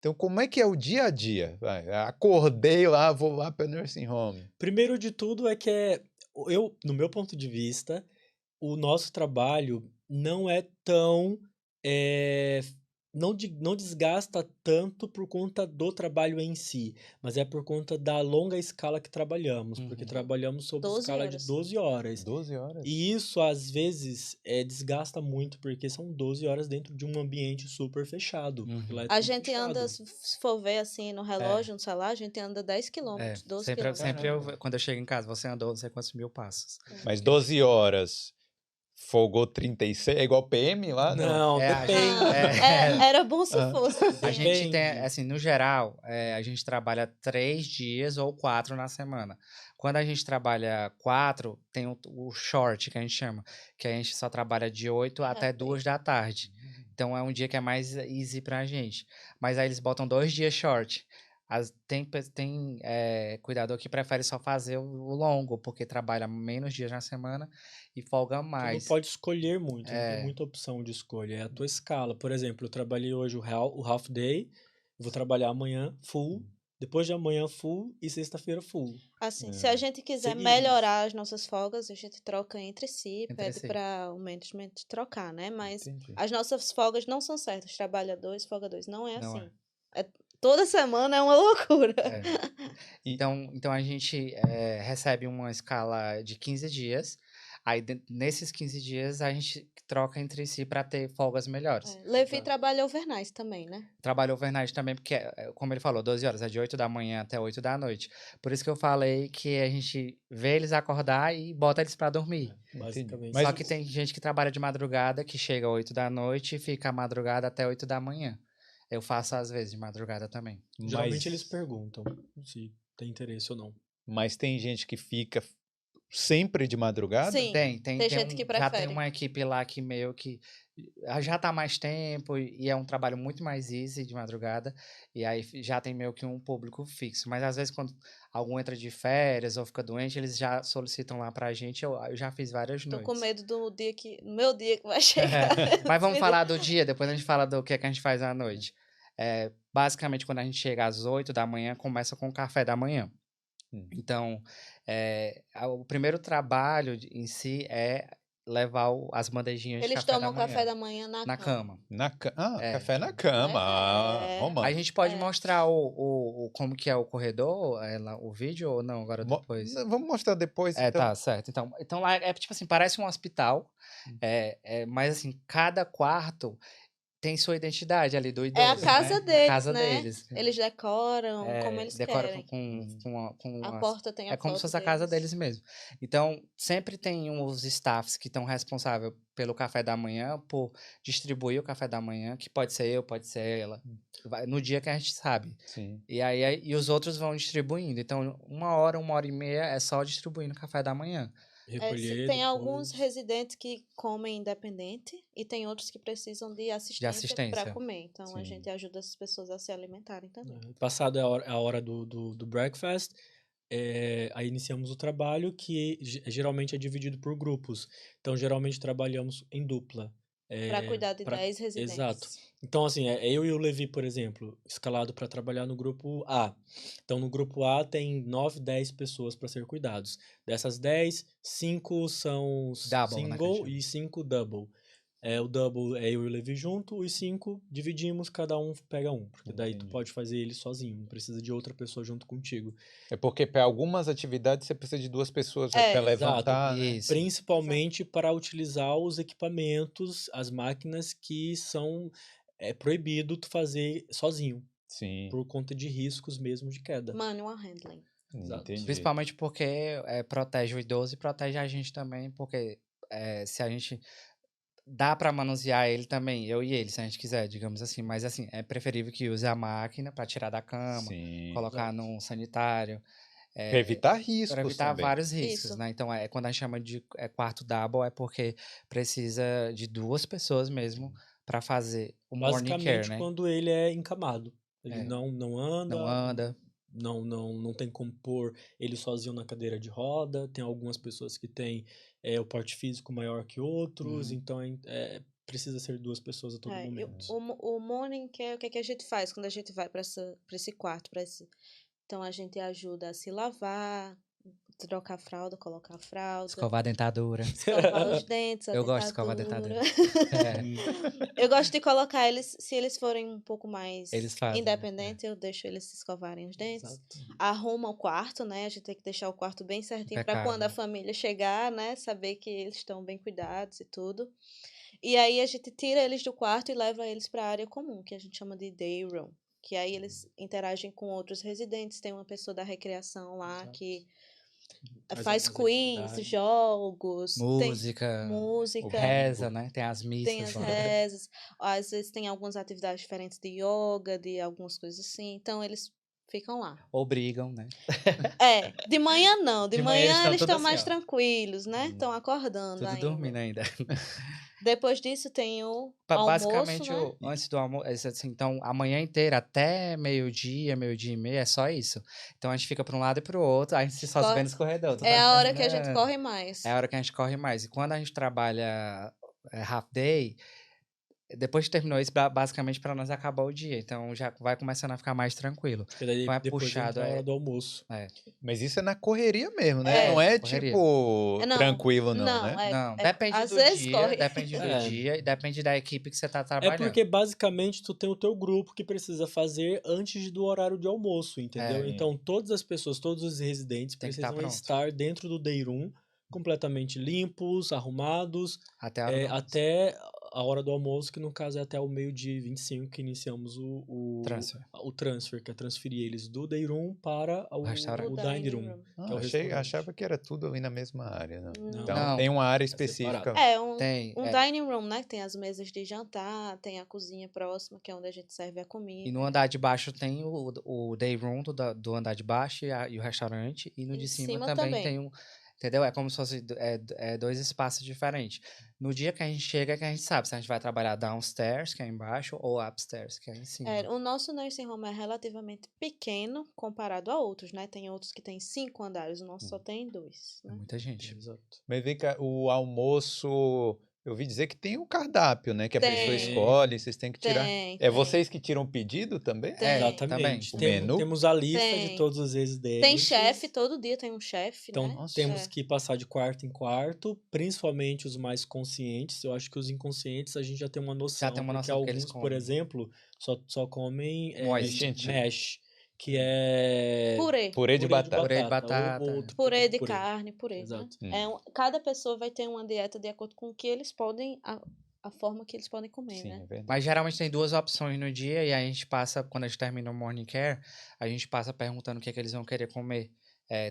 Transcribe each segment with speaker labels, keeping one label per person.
Speaker 1: Então, como é que é o dia a dia? Vai, acordei lá, vou lá para nursing home.
Speaker 2: Primeiro de tudo é que no meu ponto de vista, o nosso trabalho não é tão, eh, não desgasta tanto por conta do trabalho em si, mas é por conta da longa escala que trabalhamos, porque
Speaker 3: Uhum.
Speaker 2: trabalhamos sob
Speaker 3: 12
Speaker 2: escala de
Speaker 3: horas.
Speaker 2: 12 horas.
Speaker 1: 12 horas?
Speaker 2: E isso, às vezes, desgasta muito, porque são 12 horas dentro de um ambiente super fechado, porque lá
Speaker 3: Uhum.
Speaker 2: é
Speaker 3: A
Speaker 2: tudo
Speaker 3: gente anda,
Speaker 2: fechado.
Speaker 3: se for ver assim no
Speaker 2: É,
Speaker 3: relógio, no celular, a gente anda 10
Speaker 2: é.
Speaker 3: quilômetros, 12
Speaker 2: Sempre,
Speaker 3: quilômetros.
Speaker 2: sempre eu,
Speaker 1: Caramba.
Speaker 2: quando eu chego em casa, você andou não sei quantos mil passos.
Speaker 1: Mas
Speaker 2: Porque
Speaker 1: 12 horas, folgou 36, é igual PM lá? Não.
Speaker 2: Não,
Speaker 3: Ah,
Speaker 2: depende.
Speaker 3: era bom se
Speaker 1: Ah,
Speaker 3: fosse
Speaker 4: A
Speaker 3: assim.
Speaker 4: gente tem,
Speaker 2: Depende.
Speaker 4: assim, no geral, a gente trabalha 3 dias ou 4 na semana. Quando a gente trabalha 4, tem o short, que a gente chama, que a gente só trabalha de 8 até 2 da tarde. Então é um dia que é mais easy pra gente. Mas aí eles botam 2 dias short. Tem cuidador que prefere só fazer o longo, porque trabalha menos dias na semana e folga
Speaker 2: Tu não
Speaker 4: mais.
Speaker 2: pode escolher muito, não tem
Speaker 4: É,
Speaker 2: muita opção de escolha, é a tua escala. Por exemplo, eu trabalhei hoje o half day, vou trabalhar amanhã full, depois de amanhã full e sexta-feira full,
Speaker 3: Assim, se a
Speaker 1: é.
Speaker 3: gente quiser
Speaker 2: seguidos.
Speaker 3: melhorar as nossas folgas, a gente troca entre si,
Speaker 4: entre
Speaker 3: pede
Speaker 4: si.
Speaker 3: para o management trocar, né? Mas
Speaker 1: Entendi.
Speaker 3: as nossas folgas não são certas. Trabalha 2, folga 2. Não é
Speaker 4: Não é.
Speaker 3: assim. Toda semana é uma loucura.
Speaker 4: É.
Speaker 1: E,
Speaker 4: Então a gente recebe uma escala de 15 dias. Aí nesses 15 dias a gente troca entre si para ter folgas melhores.
Speaker 3: Levi
Speaker 2: Exato.
Speaker 3: trabalha overnight também, né?
Speaker 4: Trabalho overnight também, porque, como ele falou, 12 horas, é de 8 da manhã até 8 da noite. Por isso que eu falei que a gente vê eles acordar e bota eles para dormir.
Speaker 2: Basicamente.
Speaker 1: Mas
Speaker 4: Só que tem gente que trabalha de madrugada, que chega às 8 da noite e fica a madrugada até 8 da manhã. Eu faço às vezes de madrugada também.
Speaker 2: Geralmente eles
Speaker 1: mas,
Speaker 2: perguntam se tem interesse ou não.
Speaker 1: mas tem gente que fica sempre de madrugada?
Speaker 3: Sim. Tem gente que
Speaker 4: Já tem
Speaker 3: prefere.
Speaker 4: uma equipe lá que meio que já tá há mais tempo e é um trabalho muito mais easy de madrugada, e aí já tem meio que um público fixo. Mas às vezes quando algum entra de férias ou fica doente, eles já solicitam lá pra gente, eu já fiz várias
Speaker 3: Tô com
Speaker 4: noites.
Speaker 3: medo no meu dia que vai chegar.
Speaker 4: Mas vamos falar do dia, depois a gente fala do que a gente faz à noite. Basicamente, quando a gente chega às 8 da manhã, começa com o café da manhã. Então, o primeiro trabalho em si é levar as bandejinhas de
Speaker 3: Eles
Speaker 4: café da
Speaker 3: tomam café
Speaker 4: manhã
Speaker 3: da manhã na
Speaker 4: na
Speaker 3: cama.
Speaker 4: cama. É.
Speaker 1: Café na cama.
Speaker 3: É,
Speaker 4: A
Speaker 1: Romântico.
Speaker 4: gente pode mostrar como que é o corredor, o vídeo, ou não, agora depois?
Speaker 1: Vamos mostrar depois, então.
Speaker 4: Tá, certo. Então lá tipo assim, parece um hospital, mas assim, cada quarto tem sua identidade ali do
Speaker 3: É a
Speaker 4: idoso,
Speaker 3: casa
Speaker 4: né? A
Speaker 3: deles,
Speaker 4: casa
Speaker 3: né?
Speaker 4: deles.
Speaker 3: Eles decoram como eles
Speaker 4: Decora
Speaker 3: querem.
Speaker 4: com
Speaker 3: A
Speaker 4: umas.
Speaker 3: porta tem a
Speaker 4: É como se
Speaker 3: foto
Speaker 4: fosse a casa
Speaker 3: deles.
Speaker 4: deles mesmo. Então, sempre tem os staffs que estão responsáveis pelo café da manhã, por distribuir o café da manhã, que pode ser eu, pode ser ela, no dia que a gente sabe.
Speaker 1: Sim.
Speaker 4: E os outros vão distribuindo. Então, 1 hora, 1 hora e meia é só distribuindo o café da manhã.
Speaker 2: Recolher
Speaker 3: Tem alguns
Speaker 2: depois.
Speaker 3: residentes que comem independente e tem outros que precisam de
Speaker 4: De
Speaker 3: assistência para
Speaker 4: assistência.
Speaker 3: comer. Então a
Speaker 1: Sim.
Speaker 3: gente ajuda essas pessoas a se alimentarem também.
Speaker 2: Passado a hora do breakfast, aí iniciamos o trabalho, que geralmente é dividido por grupos. Então, geralmente trabalhamos em dupla.
Speaker 3: Para cuidar de
Speaker 2: Pra-
Speaker 3: 10 residentes.
Speaker 2: Exato. Então, assim, eu e o Levi, por exemplo, escalado para trabalhar no grupo A. Então, no grupo A tem 9, 10 pessoas para ser cuidados. Dessas 10, 5 são
Speaker 4: Double, né, que a gente
Speaker 2: single
Speaker 4: chama.
Speaker 2: e 5 double. O double é eu e o Levi junto, os 5 dividimos, cada um pega um. Porque daí tu
Speaker 1: Entendi.
Speaker 2: pode fazer ele sozinho, não precisa de outra pessoa junto contigo.
Speaker 1: É porque para algumas atividades você precisa de 2 pessoas
Speaker 3: É.
Speaker 1: para
Speaker 2: Exato.
Speaker 1: levantar, né?
Speaker 4: Isso.
Speaker 2: Principalmente para utilizar os equipamentos, as máquinas que são proibido tu fazer sozinho,
Speaker 1: Sim,
Speaker 2: por conta de riscos mesmo de queda.
Speaker 3: Manual handling.
Speaker 2: Exato.
Speaker 1: entendi.
Speaker 4: Principalmente porque protege o idoso e protege a gente também, porque se a gente dá para manusear ele também, eu e ele, se a gente quiser, digamos assim, mas assim, é preferível que use a máquina para tirar da cama,
Speaker 1: Sim.
Speaker 4: colocar
Speaker 2: Exato.
Speaker 4: num sanitário,
Speaker 1: Para evitar
Speaker 4: para
Speaker 1: riscos
Speaker 4: evitar
Speaker 1: também.
Speaker 4: vários riscos,
Speaker 3: Isso.
Speaker 4: né? Então, quando a gente chama de quarto double, é porque precisa de 2 pessoas mesmo para fazer o morning care,
Speaker 2: Basicamente,
Speaker 4: né?
Speaker 2: quando ele é encamado. Ele
Speaker 4: É.
Speaker 2: não anda,
Speaker 4: Não anda.
Speaker 2: não tem como pôr ele sozinho na cadeira de roda. Tem algumas pessoas que têm o porte físico maior que outros, então precisa ser 2 pessoas a todo
Speaker 3: É,
Speaker 2: momento.
Speaker 3: o morning care, o que é que a gente faz quando a gente vai para esse quarto? Então a gente ajuda a se lavar, trocar a fralda, colocar a fralda,
Speaker 4: Escovar a dentadura.
Speaker 3: escovar os dentes, a
Speaker 4: Eu gosto de escovar a
Speaker 3: dentadura.
Speaker 4: dentadura.
Speaker 3: Eu gosto de colocar eles, se eles forem um pouco mais
Speaker 4: Eles fazem, né?
Speaker 3: independentes, eu deixo eles escovarem os dentes.
Speaker 2: Exato.
Speaker 3: Arruma o quarto, né? A gente tem que deixar o quarto bem certinho para quando a
Speaker 4: Impecável.
Speaker 3: família chegar, né? Saber que eles estão bem cuidados e tudo. E aí a gente tira eles do quarto e leva eles para a área comum, que a gente chama de day room. Que aí eles interagem com outros residentes. Tem uma pessoa da recreação lá
Speaker 2: Exato.
Speaker 3: que
Speaker 2: Faz
Speaker 3: faz
Speaker 2: algumas
Speaker 3: quiz,
Speaker 2: atividades.
Speaker 3: jogos, tem
Speaker 4: Música,
Speaker 3: música,
Speaker 4: reza, né? Tem as
Speaker 3: tem
Speaker 4: missas
Speaker 3: as
Speaker 4: lá.
Speaker 3: rezas. Às vezes tem algumas atividades diferentes de yoga, de algumas coisas assim. Então eles ficam lá.
Speaker 4: Obrigam, né?
Speaker 3: É, de manhã não. De
Speaker 4: De manhã eles
Speaker 3: manhã
Speaker 4: estão
Speaker 3: eles
Speaker 4: tudo
Speaker 3: estão
Speaker 4: assim,
Speaker 3: mais
Speaker 4: ó.
Speaker 3: tranquilos, né? Estão acordando
Speaker 4: Tudo dormindo
Speaker 3: ainda.
Speaker 4: ainda.
Speaker 3: Depois disso tem o almoço,
Speaker 4: Basicamente,
Speaker 3: né?
Speaker 4: antes do almoço, assim, então, a manhã inteira, até meio-dia, meio-dia e meia, é só isso. Então, a gente fica para um lado e para o outro, a gente só se vê nos corredores.
Speaker 3: É a hora que a gente corre mais.
Speaker 4: É a hora que a gente corre mais. E quando a gente trabalha half day, depois que terminou isso, basicamente para nós acabou o dia. Então, já vai começando a ficar mais tranquilo.
Speaker 2: Porque daí
Speaker 4: Então, é
Speaker 2: depois
Speaker 4: puxado,
Speaker 2: entra a hora do almoço.
Speaker 1: Mas isso é na correria mesmo, né?
Speaker 3: É,
Speaker 1: Não é
Speaker 4: correria.
Speaker 1: tipo
Speaker 3: Não,
Speaker 1: tranquilo, não,
Speaker 3: não,
Speaker 1: né?
Speaker 4: Não, depende
Speaker 3: às
Speaker 4: do
Speaker 3: vezes
Speaker 4: dia,
Speaker 3: corre.
Speaker 4: depende do
Speaker 2: É.
Speaker 4: dia e depende da equipe que você tá
Speaker 2: É
Speaker 4: trabalhando.
Speaker 2: porque basicamente tu tem o teu grupo que precisa fazer antes do horário de almoço, entendeu?
Speaker 4: É.
Speaker 2: Então todas as pessoas, todos os residentes
Speaker 4: Tem que tá
Speaker 2: precisam
Speaker 4: pronto.
Speaker 2: estar dentro do day room, completamente limpos, arrumados,
Speaker 4: Até a hora do almoço.
Speaker 2: até a hora do almoço, que no caso é até o meio-dia e 25 que iniciamos o transfer, que é transferir eles do day room para o
Speaker 4: restaurante.
Speaker 2: o dining room, que é o restaurante.
Speaker 1: Achava que era tudo ali na mesma área, não. Então
Speaker 4: Não.
Speaker 1: tem uma área
Speaker 2: separado.
Speaker 1: específica.
Speaker 4: Tem,
Speaker 3: Um dining room, né? Tem as mesas de jantar, tem a cozinha próxima, que é onde a gente serve a
Speaker 4: E
Speaker 3: comida.
Speaker 4: no andar de baixo tem o day room do andar de baixo e o restaurante. E no de
Speaker 3: Em
Speaker 4: cima
Speaker 3: cima
Speaker 4: também
Speaker 3: também.
Speaker 4: tem um. Entendeu? É como se fosse 2 espaços diferentes. No dia que a gente chega, que a gente sabe se a gente vai trabalhar downstairs, que é embaixo, ou upstairs, que é em cima.
Speaker 3: O nosso nursing home é relativamente pequeno comparado a outros, né? Tem outros que tem 5 andares, o nosso só tem 2,
Speaker 4: É
Speaker 3: né?
Speaker 4: muita gente.
Speaker 2: Exato.
Speaker 1: Mas vem cá, o almoço, eu ouvi dizer que tem um cardápio, né? Que a pessoa
Speaker 3: Tem.
Speaker 1: escolhe, vocês têm que tirar.
Speaker 3: Tem,
Speaker 1: É
Speaker 3: tem.
Speaker 1: vocês que tiram o pedido também?
Speaker 3: Tem.
Speaker 2: Exatamente.
Speaker 1: O menu?
Speaker 2: Temos a lista de
Speaker 3: Tem.
Speaker 2: todos os residentes.
Speaker 3: Tem chefe, todo dia tem um chefe,
Speaker 2: Então,
Speaker 3: né?
Speaker 1: Nossa.
Speaker 2: temos
Speaker 3: É.
Speaker 2: que passar de quarto em quarto, principalmente os mais conscientes. Eu acho que os inconscientes a gente já tem uma noção.
Speaker 4: tem uma
Speaker 2: porque
Speaker 4: noção que eles
Speaker 2: alguns, por
Speaker 4: comem.
Speaker 2: exemplo, só comem
Speaker 1: Moist.
Speaker 2: mash, que é
Speaker 1: Purê de batata.
Speaker 4: Purê de batata.
Speaker 2: ou outro
Speaker 3: Purê
Speaker 2: tipo
Speaker 3: de carne, purê, né?
Speaker 2: Exato.
Speaker 3: Cada pessoa vai ter uma dieta de acordo com o que eles podem, a forma que eles podem comer,
Speaker 1: Sim,
Speaker 3: né?
Speaker 1: é verdade.
Speaker 4: Mas geralmente tem 2 opções no dia e a gente passa, quando a gente termina o morning care, a gente passa perguntando o que é que eles vão querer comer.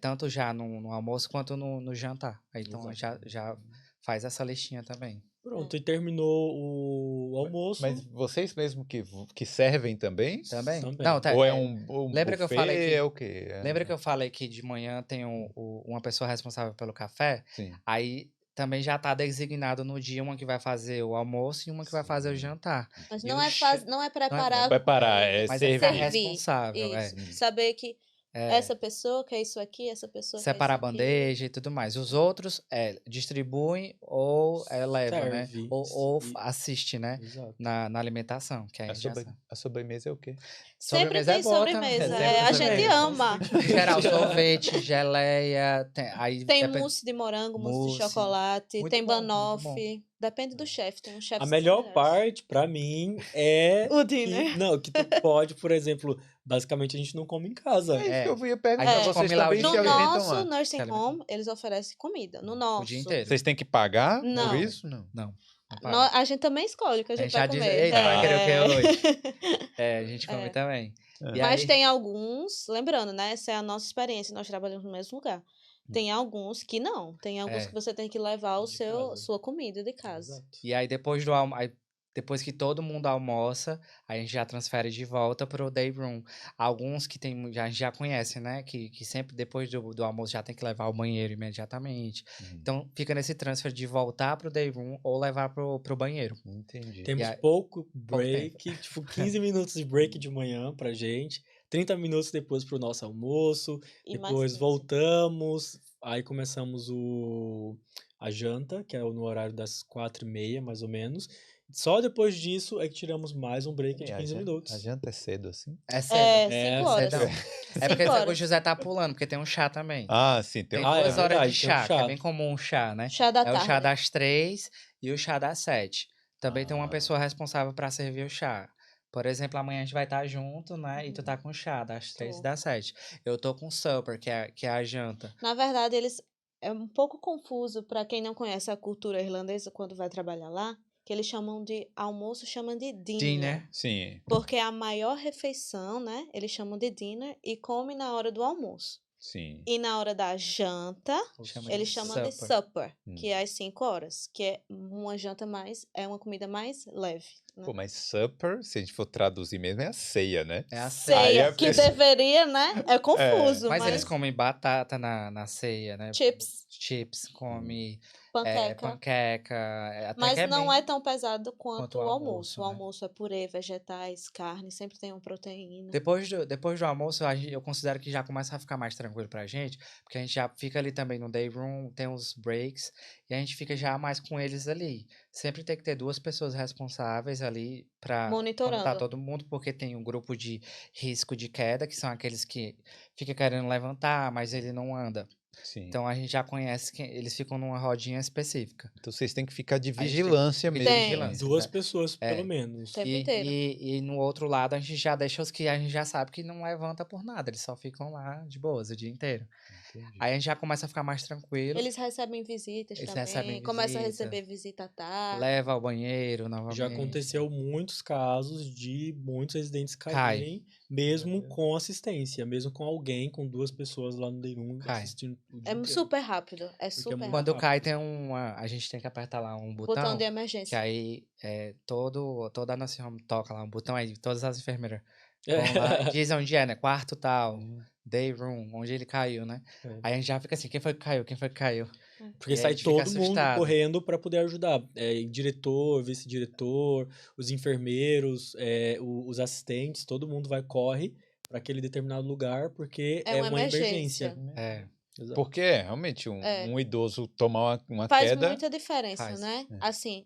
Speaker 4: Tanto já no almoço quanto no jantar. Aí, então já faz essa listinha também.
Speaker 2: Pronto, e terminou o almoço.
Speaker 1: Mas vocês mesmo que servem também?
Speaker 4: Também?
Speaker 2: Também.
Speaker 4: Não,
Speaker 1: Ou é um
Speaker 4: lembra que eu
Speaker 1: buffet,
Speaker 4: falei que-
Speaker 1: é o quê?
Speaker 4: Lembra que eu falei que de manhã tem uma pessoa responsável pelo café?
Speaker 1: Sim.
Speaker 4: Aí também já tá designado no dia uma que vai fazer o almoço e uma que vai fazer o jantar.
Speaker 3: Mas
Speaker 4: E
Speaker 3: não
Speaker 4: o
Speaker 3: é,
Speaker 4: che-
Speaker 3: não é preparar.
Speaker 1: Preparar, é
Speaker 4: Mas é ficar
Speaker 1: servir.
Speaker 4: responsável.
Speaker 3: Isso. Saber que essa pessoa quer isso aqui, essa pessoa
Speaker 4: Separar a
Speaker 3: quer isso aqui.
Speaker 4: bandeja e tudo mais. Os outros distribuem ou leva, né?
Speaker 2: Serve.
Speaker 4: Ou
Speaker 2: E-
Speaker 4: assiste, né?
Speaker 2: Exato.
Speaker 4: Na alimentação. Que aí
Speaker 1: A,
Speaker 4: já
Speaker 1: sobre-
Speaker 4: sabe.
Speaker 1: a sobremesa é o quê?
Speaker 3: Sempre
Speaker 4: Sobremesa
Speaker 3: tem
Speaker 4: é boa
Speaker 3: sobremesa.
Speaker 4: também.
Speaker 3: A
Speaker 4: Sempre
Speaker 3: gente
Speaker 4: tem.
Speaker 3: ama.
Speaker 4: Em geral, sorvete, geleia. Aí
Speaker 3: Tem
Speaker 4: depende-
Speaker 3: mousse de morango, mousse
Speaker 4: Mousse.
Speaker 3: de chocolate,
Speaker 4: Muito
Speaker 3: tem
Speaker 4: bom, muito
Speaker 3: banoffee. Depende do chefe. Tem um chefe.
Speaker 2: A melhor parte, pra mim, é
Speaker 3: O
Speaker 2: que,
Speaker 3: dinner.
Speaker 2: não, que tu pode, por exemplo, basicamente a gente não come em casa.
Speaker 1: É isso
Speaker 4: É.
Speaker 1: que eu ia perguntar.
Speaker 4: A gente
Speaker 1: Vocês
Speaker 4: come lá o
Speaker 1: também
Speaker 4: dia
Speaker 1: se
Speaker 3: No
Speaker 4: inteiro.
Speaker 1: alimentam
Speaker 3: nosso
Speaker 1: lá?
Speaker 3: nursing
Speaker 4: Se alimentam.
Speaker 3: home, eles oferecem comida. No nosso.
Speaker 4: dia inteiro.
Speaker 1: Vocês têm que pagar
Speaker 3: Não.
Speaker 1: por isso? Não.
Speaker 4: Não. não
Speaker 3: No-
Speaker 4: paga.
Speaker 3: a gente também escolhe o que a
Speaker 4: A
Speaker 3: gente
Speaker 4: gente já
Speaker 3: vai
Speaker 4: diz,
Speaker 3: comer.
Speaker 4: eita, vai querer o que
Speaker 3: É.
Speaker 4: hoje? A gente come
Speaker 3: É.
Speaker 4: também. E
Speaker 3: Mas
Speaker 4: aí-
Speaker 3: tem alguns, lembrando, né? Essa é a nossa experiência, nós trabalhamos no mesmo lugar. Tem alguns que não. Tem alguns
Speaker 4: É.
Speaker 3: que você tem que levar
Speaker 2: De casa.
Speaker 3: sua comida de casa.
Speaker 2: Exato.
Speaker 4: E aí depois que todo mundo almoça, a gente já transfere de volta pro day room. Alguns que tem, já conhecem, né? Que sempre depois do almoço já tem que levar ao banheiro imediatamente. Então fica nesse transfer de voltar pro day room ou levar pro banheiro.
Speaker 1: Entendi.
Speaker 2: Temos
Speaker 4: aí-
Speaker 2: pouco break, tipo 15 minutos de break de manhã pra gente, 30 minutos depois pro nosso almoço,
Speaker 3: E mais
Speaker 2: depois
Speaker 3: 15.
Speaker 2: voltamos, aí começamos a janta, que é no horário das 4h30, mais ou menos, Só depois disso é que tiramos mais um break de
Speaker 1: A
Speaker 2: 15
Speaker 1: janta-
Speaker 2: minutos.
Speaker 1: A janta é cedo assim?
Speaker 4: É cedo.
Speaker 3: É, 5 horas.
Speaker 4: cedão. É porque
Speaker 3: 5
Speaker 4: o
Speaker 3: horas.
Speaker 4: José tá pulando, porque tem um chá também.
Speaker 1: Ah, sim, tem
Speaker 4: Tem
Speaker 1: um
Speaker 2: Ah, é
Speaker 4: 2 horas de
Speaker 2: verdade, tem um
Speaker 4: chá, que é
Speaker 2: chá.
Speaker 4: bem comum um chá, né?
Speaker 3: Chá da
Speaker 4: É o chá
Speaker 3: tarde.
Speaker 4: das 3 e o chá das 7. Também tem uma
Speaker 1: Ah.
Speaker 4: pessoa responsável para servir o chá. Por exemplo, amanhã a gente vai estar junto, né? E tu tá com chá das 3 e
Speaker 3: Tô.
Speaker 4: das 7. Eu tô com supper, que é a janta.
Speaker 3: Na verdade, eles é um pouco confuso para quem não conhece a cultura irlandesa quando vai trabalhar lá, que eles chamam de almoço, chamam de dinner.
Speaker 4: Dinner.
Speaker 1: Sim,
Speaker 3: Porque a maior refeição, né? Eles chamam de dinner e come na hora do almoço.
Speaker 1: sim.
Speaker 3: E na hora da janta,
Speaker 4: Chama
Speaker 3: eles chamam de
Speaker 4: supper.
Speaker 3: supper, que é às 5 horas, que é uma janta mais, é uma comida mais leve. Né?
Speaker 1: Pô, mas supper, se a gente for traduzir mesmo, é a ceia, né?
Speaker 4: É a
Speaker 1: Aí
Speaker 3: Ceia,
Speaker 1: a
Speaker 3: que
Speaker 1: pessoa-
Speaker 3: deveria, né? É confuso,
Speaker 4: Mas
Speaker 3: mas
Speaker 4: eles comem batata na ceia, né?
Speaker 3: chips,
Speaker 4: Chips, come
Speaker 3: panqueca.
Speaker 4: panqueca. Até
Speaker 3: Mas
Speaker 4: que é
Speaker 3: não
Speaker 4: bem...
Speaker 3: é tão pesado quanto
Speaker 4: quanto o
Speaker 3: o almoço.
Speaker 4: almoço,
Speaker 3: O
Speaker 4: né?
Speaker 3: almoço é purê, vegetais, carne, sempre tem uma proteína.
Speaker 4: Depois do almoço, eu considero que já começa a ficar mais tranquilo pra gente, porque a gente já fica ali também no day room, tem os breaks, e a gente fica já mais com eles ali. Sempre tem que ter 2 pessoas responsáveis ali pra quando tá
Speaker 3: Monitorando.
Speaker 4: todo mundo, porque tem um grupo de risco de queda, que são aqueles que fica querendo levantar, mas ele não anda.
Speaker 1: Sim.
Speaker 4: Então a gente já conhece que eles ficam numa rodinha específica.
Speaker 1: Então vocês têm que ficar de
Speaker 4: A gente tem que
Speaker 1: vigilância
Speaker 4: ficar de
Speaker 1: mesmo.
Speaker 3: Tem.
Speaker 4: vigilância,
Speaker 2: Duas
Speaker 4: né?
Speaker 2: pessoas,
Speaker 4: É.
Speaker 2: pelo menos.
Speaker 3: O tempo
Speaker 4: E,
Speaker 3: inteiro.
Speaker 4: e no outro lado a gente já deixa os que a gente já sabe que não levanta por nada, eles só ficam lá de boas o dia inteiro.
Speaker 1: Entendi.
Speaker 4: Aí a gente já começa a ficar mais tranquilo,
Speaker 3: Eles recebem visitas
Speaker 4: Eles
Speaker 3: também.
Speaker 4: recebem
Speaker 3: Começa a
Speaker 4: visita.
Speaker 3: receber visita à tarde.
Speaker 4: leva ao banheiro novamente.
Speaker 2: Já aconteceu muitos casos de muitos residentes
Speaker 4: Cai.
Speaker 2: caírem, mesmo com assistência, mesmo com alguém, com 2 pessoas lá no day room
Speaker 4: Cai.
Speaker 2: assistindo o dia
Speaker 3: É
Speaker 2: inteiro.
Speaker 3: super rápido. É super
Speaker 2: muito
Speaker 3: rápido.
Speaker 4: Quando cai
Speaker 2: rápido.
Speaker 4: tem a gente tem que apertar lá um
Speaker 3: Botão
Speaker 4: botão,
Speaker 3: de
Speaker 4: que
Speaker 3: emergência.
Speaker 4: aí toda a nossa home toca lá um botão, aí todas as enfermeiras
Speaker 2: É.
Speaker 4: vão lá e dizem onde é, né? Quarto tal,
Speaker 1: Hum.
Speaker 4: day room, onde ele caiu, né?
Speaker 2: É.
Speaker 4: Aí a gente já fica assim, quem foi que caiu? Quem foi que caiu?
Speaker 2: Porque
Speaker 4: E aí a
Speaker 2: sai
Speaker 4: gente fica
Speaker 2: todo mundo
Speaker 4: assustado.
Speaker 2: correndo para poder ajudar. Diretor, vice-diretor, os enfermeiros, os assistentes, todo mundo corre para aquele determinado lugar porque
Speaker 3: É
Speaker 2: é
Speaker 3: uma
Speaker 2: uma
Speaker 3: emergência.
Speaker 2: emergência.
Speaker 4: É,
Speaker 2: Exato.
Speaker 1: Porque realmente
Speaker 3: É.
Speaker 1: um idoso tomar uma
Speaker 3: Faz
Speaker 1: queda.
Speaker 3: muita diferença,
Speaker 4: Faz.
Speaker 3: né?
Speaker 1: É.
Speaker 3: Assim,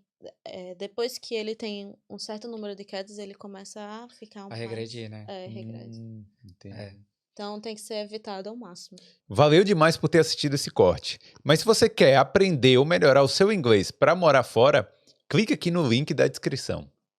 Speaker 3: depois que ele tem um certo número de quedas, ele começa a ficar
Speaker 4: a
Speaker 3: mais...
Speaker 4: regredir, né?
Speaker 3: regrede.
Speaker 1: Entendi.
Speaker 4: É.
Speaker 3: Então tem que ser evitado ao máximo.
Speaker 1: Valeu demais por ter assistido esse corte. Mas se você quer aprender ou melhorar o seu inglês para morar fora, clique aqui no link da descrição.